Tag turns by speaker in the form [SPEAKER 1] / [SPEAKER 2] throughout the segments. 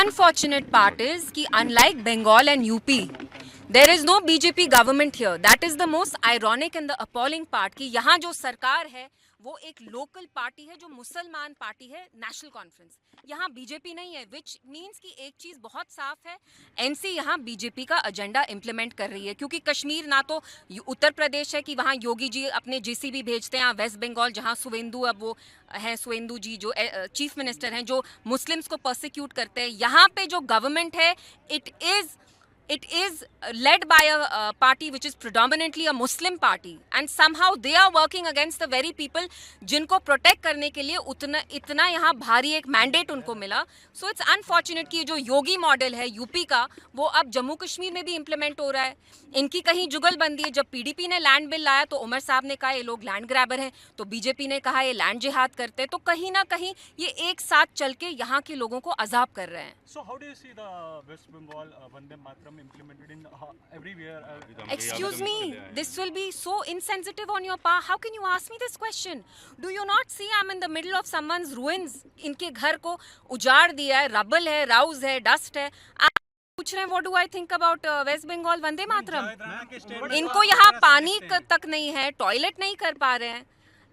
[SPEAKER 1] unfortunate part is कि unlike Bengal and UP, there is no BJP government here. That is the most ironic and the appalling part कि यहाँ जो सरकार है वो एक लोकल पार्टी है जो मुसलमान पार्टी है, नेशनल कॉन्फ्रेंस। यहाँ बीजेपी नहीं है, विच मीन्स कि एक चीज बहुत साफ है, एनसी यहाँ बीजेपी का एजेंडा इम्प्लीमेंट कर रही है। क्योंकि कश्मीर ना तो उत्तर प्रदेश है कि वहाँ योगी जी अपने जेसीबी भेजते हैं, वेस्ट बंगाल जहाँ सुवेंदु अब वो हैं, सुवेंदु जी जो चीफ मिनिस्टर हैं, जो मुस्लिम्स को परसिक्यूट करते हैं। यहाँ पे जो गवर्नमेंट है it is led by a party which is predominantly a Muslim party, and somehow they are working against the very people जिनको प्रोटेक्ट करने के लिए इतना यहाँ भारी एक मैंडेट उनको मिला। सो इट्स अनफॉर्चुनेट कि जो योगी मॉडल है यूपी का वो अब जम्मू कश्मीर में भी इम्प्लीमेंट हो रहा है। इनकी कहीं जुगलबंदी है। जब पीडीपी ने लैंड बिल लाया तो उमर साहब ने कहा ये लोग लैंड ग्रैबर हैं, तो बीजेपी ने कहा ये लैंड जिहाद करते हैं। तो कहीं ना कहीं ये एक साथ चल के यहाँ के लोगों को अजाब कर रहे हैं।
[SPEAKER 2] So how do you see the West Bengal Vande Mataram implemented in everywhere?
[SPEAKER 1] Excuse me, this will be so insensitive on your part. How can you ask me this question? Do you not see I'm in the middle of someone's ruins? इनके घर को उजाड़ दिया है, rubble है, राउज है, dust है। आप पूछ रहे हैं what do I think about West Bengal Vande Mataram? इनको यहाँ पानी तक नहीं है, टॉयलेट नहीं कर पा रहे हैं।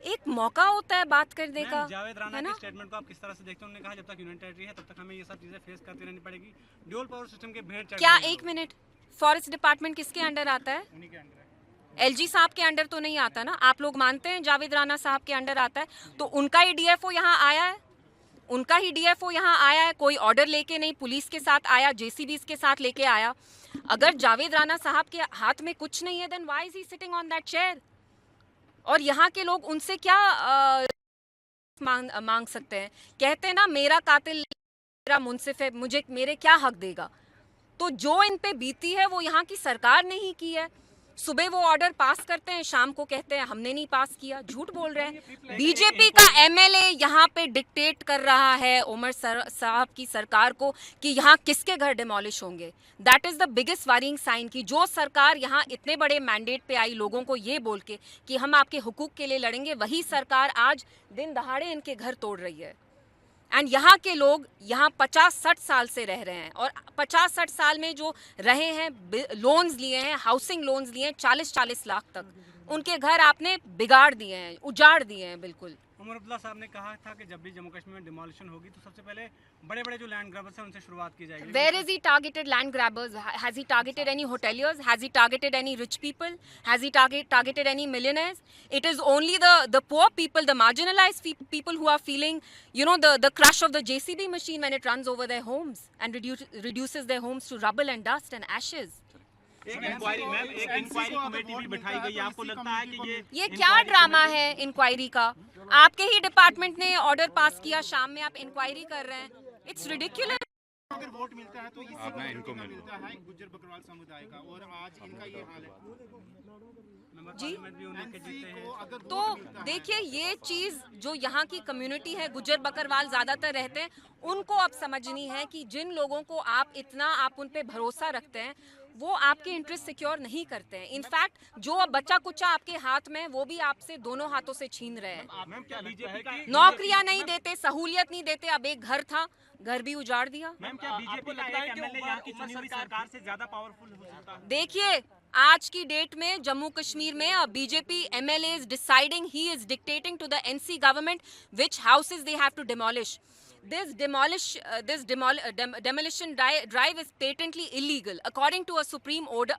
[SPEAKER 1] एक मौका होता है बात करने का,
[SPEAKER 3] जावेद राणा
[SPEAKER 1] है ना?
[SPEAKER 3] के स्टेटमेंट को आप किस तरह से देखते हैं? उन्होंने कहा जब तक यूनियन टेरिटरी है तब तक हमें ये सब चीजें फेस करती रहनी पड़ेगी। ड्यूल पावर सिस्टम के भेड़ चढ़
[SPEAKER 1] क्या
[SPEAKER 3] रहे हैं
[SPEAKER 1] एक मिनट, फॉरेस्ट डिपार्टमेंट किसके अंडर आता है?
[SPEAKER 3] उन्हीं के अंडर है।
[SPEAKER 1] एलजी साहब के अंडर तो नहीं आता ना। आप लोग मानते हैं जावेद राणा साहब के अंडर आता है? तो उनका ही डीएफओ यहाँ आया है, उनका ही डीएफओ यहाँ आया है। कोई ऑर्डर लेके नहीं, पुलिस के साथ आया, जेसीबीज के साथ लेके आया। अगर जावेद राणा साहब के हाथ में कुछ नहीं है then why is he sitting on that chair? और यहाँ के लोग उनसे क्या मांग सकते हैं? कहते हैं ना मेरा कातिल मेरा मुंसिफ है, मुझे मेरे क्या हक देगा? तो जो इन पे बीती है वो यहाँ की सरकार ने ही की है। सुबह वो ऑर्डर पास करते हैं, शाम को कहते हैं हमने नहीं पास किया। झूठ बोल रहे हैं। बीजेपी का एमएलए यहाँ पे डिक्टेट कर रहा है उमर साहब की सरकार को कि यहाँ किसके घर डिमोलिश होंगे। That is the biggest worrying sign कि जो सरकार यहाँ इतने बड़े मैंडेट पे आई लोगों को ये बोल के कि हम आपके हुकूक के लिए लड़ेंगे, वही सरकार आज दिन दहाड़े इनके घर तोड़ रही है। एंड यहाँ के लोग यहाँ 50-60 साल से रह रहे हैं, और 50-60 साल में जो रहे हैं, लोन्स लिए हैं, हाउसिंग लोन्स लिए हैं 40-40 लाख तक, उनके घर आपने बिगाड़ दिए हैं, उजाड़ दिए हैं बिल्कुल।
[SPEAKER 3] उमर अब्दुल्ला साहब ने कहा था कि जब भी जम्मू कश्मीर में डिमोलिशन होगी तो सबसे पहले बड़े बड़े जो लैंड ग्रैबर्स हैं उनसे शुरुआत की जाएगी।
[SPEAKER 1] Where is he targeted land grabbers? Has he targeted any hoteliers? Has he targeted any rich people? Has he targeted any millionaires? It is only the poor people, the marginalized people who are feeling, you know, the crush of the JCB machine when it runs over their homes and reduces their homes to rubble and dust and ashes.
[SPEAKER 4] एक inquiry committee भी बिठाई गई। आपको लगता है कि
[SPEAKER 1] ये क्या ड्रामा है इंक्वायरी का? आपके ही डिपार्टमेंट ने ऑर्डर पास किया, शाम में आप इंक्वायरी कर रहे हैं। It's ridiculous.
[SPEAKER 5] अगर वोट मिलता है तो इससे इनको मिलता है गुज्जर बकरवाल समुदाय का, और आज इनका ये हाल है
[SPEAKER 1] जी।
[SPEAKER 3] भी उन्हीं के जीते हैं।
[SPEAKER 1] तो देखिए ये चीज जो यहाँ की कम्युनिटी है, गुज्जर बकरवाल ज्यादातर रहते हैं, उनको अब समझनी है कि जिन लोगों को आप उन पे भरोसा रखते हैं वो आपके इंटरेस्ट सिक्योर नहीं करते हैं। इनफैक्ट जो अब बच्चा कुच्चा आपके हाथ में वो भी आपसे दोनों हाथों से छीन रहे हैं। नौकरियां नहीं देते, सहूलियत नहीं देते। अब एक घर था, घर भी उजाड़ दिया।
[SPEAKER 4] मैम क्या बीजेपी का एक एमएलए यहाँ की चुनी हुई सरकार से ज्यादा पावरफुल हो सकता है?
[SPEAKER 1] देखिए आज की डेट में जम्मू कश्मीर में BJP MLA is deciding, he is dictating to the NC government which houses they have to demolish. This demolition drive is patently illegal. According to a supreme order,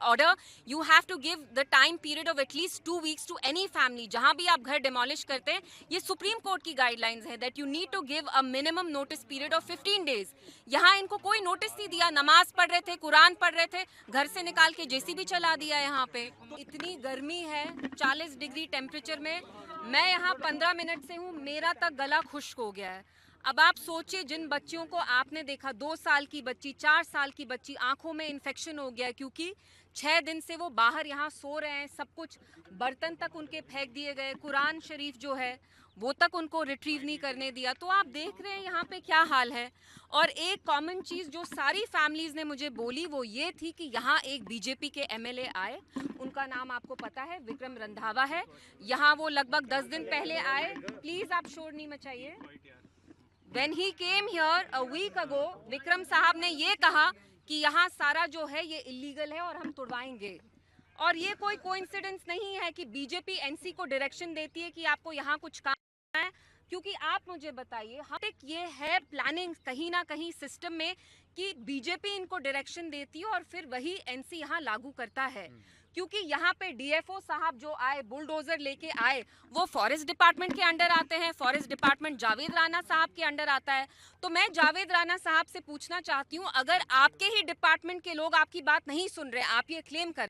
[SPEAKER 1] you have to give the time period of at least 2 weeks to any family. जहाँ भी आप घर demolish करते हैं, ये supreme court की guidelines है that you need to give a minimum notice period of 15 days. यहाँ इनको कोई नोटिस नहीं दिया। नमाज पढ़ रहे थे, कुरान पढ़ रहे थे, घर से निकाल के जेसीबी चला दिया। यहाँ पे इतनी गर्मी है, 40 डिग्री टेम्परेचर में। मैं यहाँ 15 मिनट से हूँ, मेरा तक गला खुश्क हो गया है। अब आप सोचिए जिन बच्चियों को आपने देखा, 2 साल की बच्ची, 4 साल की बच्ची, आंखों में इन्फेक्शन हो गया क्योंकि 6 दिन से वो बाहर यहाँ सो रहे हैं। सब कुछ, बर्तन तक उनके फेंक दिए गए, कुरान शरीफ जो है वो तक उनको रिट्रीव नहीं करने दिया। तो आप देख रहे हैं यहाँ पे क्या हाल है। और एक कॉमन चीज़ जो सारी फैमिलीज ने मुझे बोली वो ये थी कि यहाँ एक बीजेपी के एमएलए आए, उनका नाम आपको पता है, विक्रम रंधावा है। यहाँ वो लगभग 10 दिन पहले आए। प्लीज़ आप शोर नहीं मचाइए। When he came here a week ago, Vikram साहब ने ये कहा कि यहाँ सारा जो है ये इलीगल है और हम तुड़वाएंगे। और ये कोई कोइंसिडेंस नहीं है कि बीजेपी एनसी को डायरेक्शन देती है कि आपको यहाँ कुछ काम है, क्योंकि आप मुझे बताइए, ये है प्लानिंग कहीं ना कहीं सिस्टम में कि बीजेपी इनको डायरेक्शन देती है और फिर वही एनसी यहाँ लागू करता है। क्योंकि यहाँ पे डीएफओ साहब जो आए, बुलडोजर लेके आए, वो फॉरेस्ट डिपार्टमेंट के अंडर आते हैं। फॉरेस्ट डिपार्टमेंट जावेद राणा साहब के अंडर आता है। तो मैं जावेद राणा साहब से पूछना चाहती हूँ, अगर आपके ही डिपार्टमेंट के लोग आपकी बात नहीं सुन रहे, आप ये क्लेम कर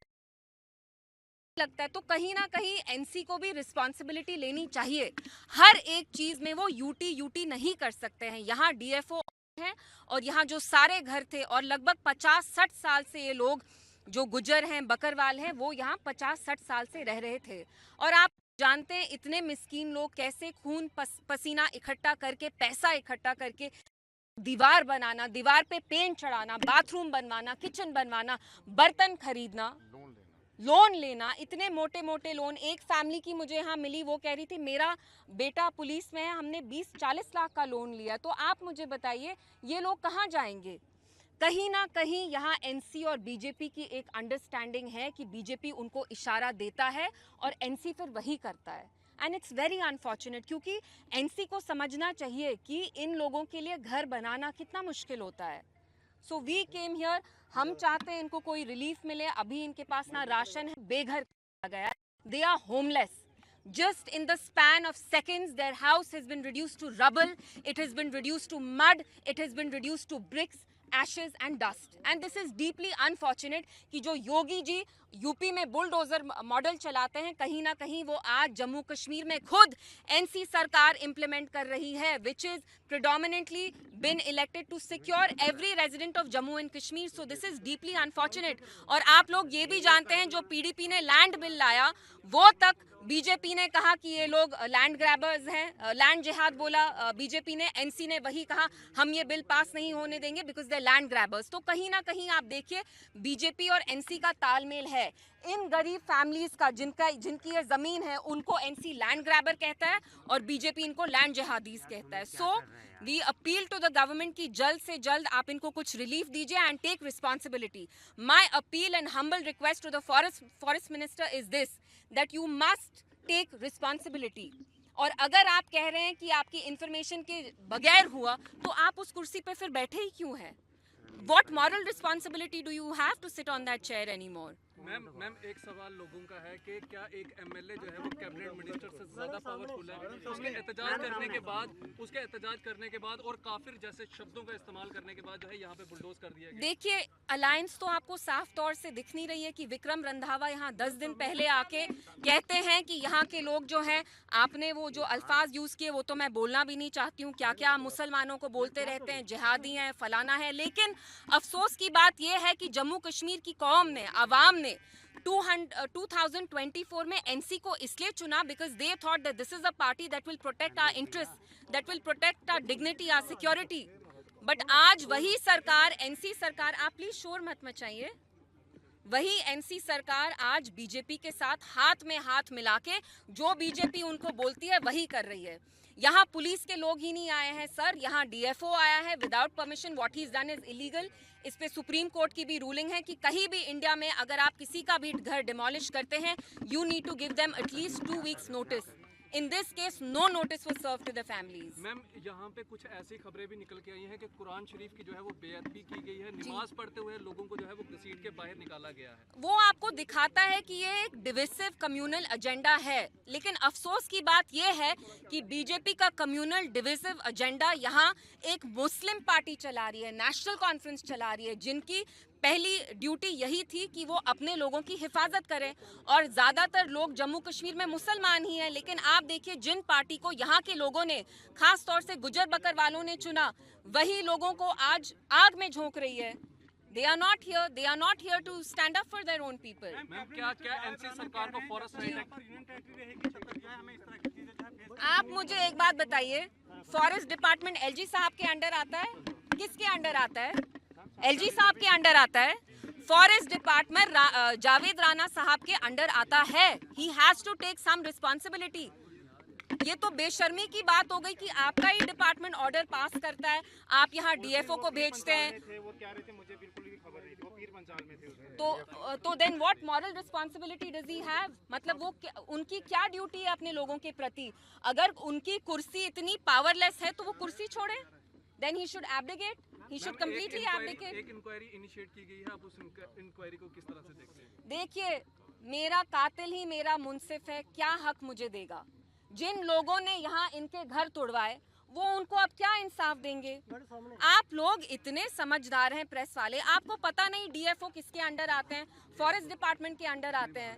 [SPEAKER 1] लगता है, तो कहीं ना कहीं एनसी को भी रिस्पॉन्सिबिलिटी लेनी चाहिए। हर एक चीज में वो यूटी नहीं कर सकते हैं। यहाँ डीएफओ है और यहाँ जो सारे घर थे और लगभग 50-60 साल से ये लोग जो गुजर हैं, बकरवाल हैं, वो यहाँ 50-60 साल से रह रहे थे। और आप जानते हैं इतने मिस्कीन लोग कैसे खून पसीना इकट्ठा करके, पैसा इकट्ठा करके दीवार बनाना, दीवार पे पेंट चढ़ाना, बाथरूम बनवाना, किचन बनवाना, बर्तन खरीदना, लोन लेना, इतने मोटे मोटे लोन। एक फैमिली की मुझे यहाँ मिली, वो कह रही थी मेरा बेटा पुलिस में है, हमने 20-40 लाख का लोन लिया। तो आप मुझे बताइए ये लोग कहाँ जाएंगे? कहीं ना कहीं यहाँ एनसी और बीजेपी की एक अंडरस्टैंडिंग है कि बीजेपी उनको इशारा देता है और एनसी फिर वही करता है। एंड इट्स वेरी अनफॉर्चुनेट, क्योंकि एनसी को समझना चाहिए कि इन लोगों के लिए घर बनाना कितना मुश्किल होता है। सो वी केम हियर, हम चाहते हैं इनको कोई रिलीफ मिले। अभी इनके पास ना राशन है, बेघर किया गया है, they are homeless. Just in the span of seconds, their house has been reduced to rubble, it has been reduced to mud, it has been reduced to bricks, ashes and dust. And this is deeply unfortunate कि जो Yogi ji UP में bulldozer model चलाते हैं, कहीं ना कहीं वो आज जम्मू कश्मीर में खुद एनसी सरकार इंप्लीमेंट कर रही है, which is predominantly been elected to secure every resident of Jammu and Kashmir. So this is deeply unfortunate. और आप लोग ये भी जानते हैं, जो पीडीपी ने लैंड बिल लाया, वो तक बीजेपी ने कहा कि ये लोग लैंड ग्रैबर्स हैं, लैंड जिहाद बोला बीजेपी ने, एनसी ने वही कहा हम ये बिल पास नहीं होने देंगे बिकॉज दे लैंड ग्रैबर्स। तो कहीं ना कहीं आप देखिए बीजेपी और एनसी का तालमेल है। इन गरीब फैमिलीज का जिनकी ये जमीन है, उनको एनसी लैंड ग्रैबर कहता है और बीजेपी इनको लैंड जिहादीज कहता है। So we appeal to the government की जल्द से जल्द आप इनको कुछ रिलीफ दीजिए and take responsibility. My appeal and humble request to the forest minister is this, that you must take responsibility. और अगर आप कह रहे हैं कि आपकी इंफॉर्मेशन के बगैर हुआ, तो आप उस कुर्सी पे फिर बैठे ही क्यों हैं? What moral responsibility do you have to sit on that chair anymore?
[SPEAKER 6] Ma'am एक सवाल लोगों का है कि क्या एक एमएलए जो है वो कैबिनेट मिनिस्टर से ज्यादा पावरफुल है? उसके एहतजाज करने के बाद और काफिर जैसे शब्दों का इस्तेमाल करने के बाद जो है यहाँ पे बुलडोज कर दिया गया।
[SPEAKER 1] देखिए, अलायंस तो आपको साफ तौर से दिख नहीं रही है कि विक्रम रंधावा यहाँ 10 दिन पहले आके कहते हैं कि यहाँ के लोग जो हैं, आपने वो जो अल्फाज यूज किए वो तो मैं बोलना भी नहीं चाहती हूँ, क्या क्या मुसलमानों को बोलते रहते हैं, जिहादी हैं, फलाना है। लेकिन अफसोस की बात यह है कि जम्मू कश्मीर की कौम ने, अवाम ने 2024 में एनसी को इसलिए चुना because they thought that this is a party that will protect our interest, that will protect our dignity, our security. But आज वही सरकार, एनसी सरकार, आप प्लीज शोर मत मचाइए, वही एनसी सरकार आज बीजेपी के साथ हाथ में हाथ मिला के जो बीजेपी उनको बोलती है वही कर रही है। यहाँ पुलिस के लोग ही नहीं आए हैं सर, यहाँ डीएफओ आया है without permission. What he is done is illegal. इस पे सुप्रीम कोर्ट की भी रूलिंग है कि कहीं भी इंडिया में अगर आप किसी का भी घर डिमोलिश करते हैं, you need to give them at least 2 weeks notice. In this case, no notice was served to the families.
[SPEAKER 6] Ma'am यहाँ पे कुछ ऐसी खबरें भी निकल के आई हैं कि कुरान शरीफ की जो है वो बेअदबी की गई है, नमाज पढ़ते हुए लोगों को जो है वो घसीट के बाहर निकाला गया है।
[SPEAKER 1] वो आपको दिखाता है कि ये एक डिविसिव कम्युनल एजेंडा है। लेकिन अफसोस की बात ये है कि बीजेपी का कम्युनल डिविसिव एजेंडा यहाँ एक मुस्लिम पार्टी चला रही है, नेशनल कॉन्फ्रेंस चला रही है, जिनकी पहली ड्यूटी यही थी कि वो अपने लोगों की हिफाजत करें। और ज़्यादातर लोग जम्मू कश्मीर में मुसलमान ही हैं। लेकिन आप देखिए, जिन पार्टी को यहाँ के लोगों ने, खास तौर से गुजर बकर वालों ने चुना, वही लोगों को आज आग में झोंक रही है। They are not here to stand up for their own people.
[SPEAKER 6] Ma'am क्या एनसी सरकार को फॉरेस्ट
[SPEAKER 1] आप मुझे एक बात बताइए, फॉरेस्ट डिपार्टमेंट एलजी साहब के अंडर आता है? किसके अंडर आता है? एलजी साहब के अंडर आता है। फॉरेस्ट डिपार्टमेंट जावेद राणा साहब के अंडर आता है। He has to take some responsibility. ये तो बेशर्मी की बात हो गई कि आपका ही डिपार्टमेंट ऑर्डर पास करता है, आप यहाँ डीएफओ को भेजते हैं।
[SPEAKER 5] वो कह रहे थे मुझे बिल्कुल भी खबर नहीं थी, वो पीर पंचाल में थे उस दिन।
[SPEAKER 1] तो then what moral responsibility does he have? मतलब वो उनकी क्या ड्यूटी है अपने लोगों के प्रति? अगर उनकी कुर्सी इतनी पावरलेस है तो वो कुर्सी छोड़े, then he should abdicate, he should completely abdicate.
[SPEAKER 6] एक इंक्वायरी इनिशिएट की गई है, आप उस इंक्वायरी को किस तरह से देखते हैं?
[SPEAKER 1] देखिए, मेरा कातिल ही मेरा मुंसिफ है, क्या हक मुझे देगा? जिन लोगों ने यहाँ इनके घर तोड़वाए वो उनको अब क्या इंसाफ देंगे? आप लोग इतने समझदार हैं प्रेस वाले, आपको पता नहीं डीएफओ किसके अंडर आते हैं? फॉरेस्ट डिपार्टमेंट के अंडर आते हैं।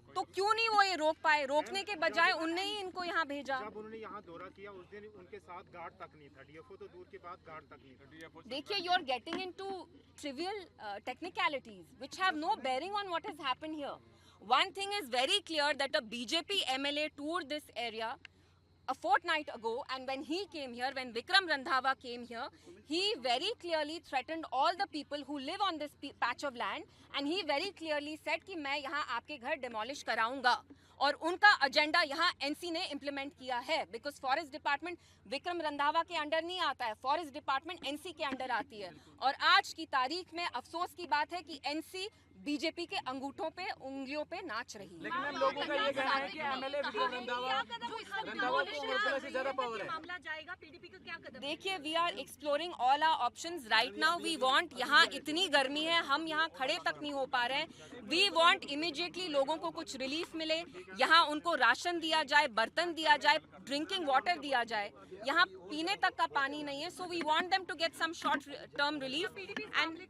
[SPEAKER 1] तो क्यों नहीं वो ये रोक पाए? रोकने के बजाय उनने ही इनको यहाँ भेजा।
[SPEAKER 5] जब उन्होंने यहाँ दौरा किया उस दिन उनके साथ गार्ड तक नहीं था, डीएफओ तो दूर की बात, गार्ड तक नहीं था।
[SPEAKER 1] देखिए, you are getting into trivial technicalities which have no bearing on what has happened here. One thing is very clear that a BJP MLA toured this area a fortnight ago, and when he came here, when Vikram Randhawa came here, he very clearly threatened all the people who live on this patch of land, and he very clearly said कि मैं यहाँ आपके घर demolish कराऊंगा। और उनका agenda यहाँ NC ने इम्प्लीमेंट किया है, because forest department Vikram Randhawa के अंडर नहीं आता है, फॉरेस्ट डिपार्टमेंट एनसी के अंडर आती है। और आज की तारीख में अफसोस की बात है कि एनसी बीजेपी के अंगूठों पे, उंगलियों पे नाच रही है।
[SPEAKER 6] लेकिन मैम, लोगों का ये कहना है कि एमएलए विक्रम रंधावा को मुल्क से ज्यादा पावर है।
[SPEAKER 7] मामला जाएगा, पीडीपी का क्या कदम?
[SPEAKER 1] देखिए, we are exploring all our options right now. We want, यहाँ इतनी गर्मी है, हम यहाँ खड़े तक नहीं हो पा रहे हैं। वी वांट इमीडिएटली लोगों को कुछ रिलीफ मिले, यहाँ उनको राशन दिया जाए, बर्तन दिया जाए, ड्रिंकिंग वाटर दिया जाए। यहाँ पीने तक का पानी नहीं है, so we want them to get some short term relief. And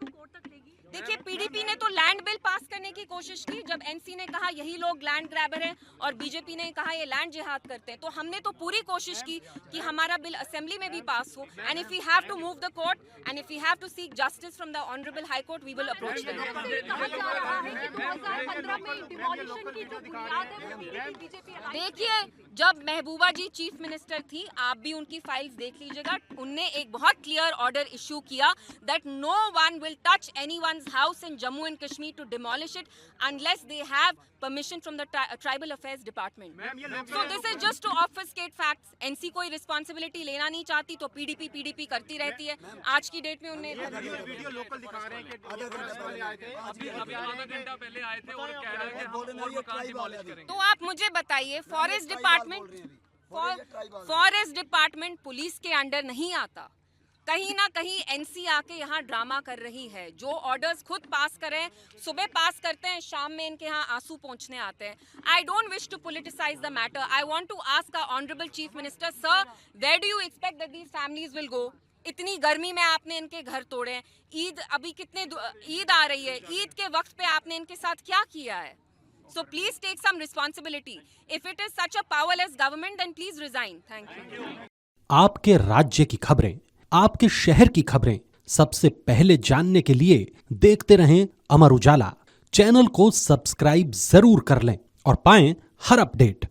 [SPEAKER 1] देखिए, पीडीपी ने तो लैंड बिल पास करने की कोशिश की, जब एनसी ने कहा यही लोग लैंड ग्रैबर हैं और बीजेपी ने कहा ये लैंड जिहाद करते हैं, तो हमने तो पूरी कोशिश की कि हमारा बिल असेंबली में भी पास हो। And if we have to move the court and if we have to seek justice from the honourable high court, we will approach them. देखिए, जब महबूबा जी चीफ मिनिस्टर थी, आप भी उनकी फाइल्स देख लीजिएगा, उनने एक बहुत क्लियर ऑर्डर इशू किया that no one will touch anyone's house in Jammu and Kashmir to demolish it unless they have permission from the tribal affairs department. So this is just to obfuscate facts. NC कोई responsibility लेना नहीं चाहती तो PDP करती रहती है। आज की डेट में उन्हें
[SPEAKER 5] वीडियो लोकल दिखा रहे हैं कि
[SPEAKER 6] अभी आधा घंटा पहले आए थे और कह रहे हैं कि हम और मकान डिमोलिश करेंगे।
[SPEAKER 1] तो आप मुझे बताइए, फॉरेस्ट डिपार्टमेंट पुलिस के अंडर नहीं आता। कहीं ना कहीं एनसी आके यहाँ ड्रामा कर रही है। जो ऑर्डर्स खुद पास करें, सुबह पास करते हैं, शाम में इनके यहाँ आंसू पहुँचने आते हैं। I don't wish to politicise the matter. I want to ask our honourable chief minister, sir, where do you expect that these families will go? इतनी गर्मी में आपने इनके घर तोड़े हैं। ईद अभी ईद आ रही है, ईद के वक्त पे आपने इनके साथ क्या किया है? So please take some responsibility. If it is such a powerless government, then please resign. Thank you.
[SPEAKER 8] आपके राज्य की खबरें, आपके शहर की खबरें सबसे पहले जानने के लिए देखते रहें अमर उजाला। चैनल को सब्सक्राइब जरूर कर लें और पाएं हर अपडेट।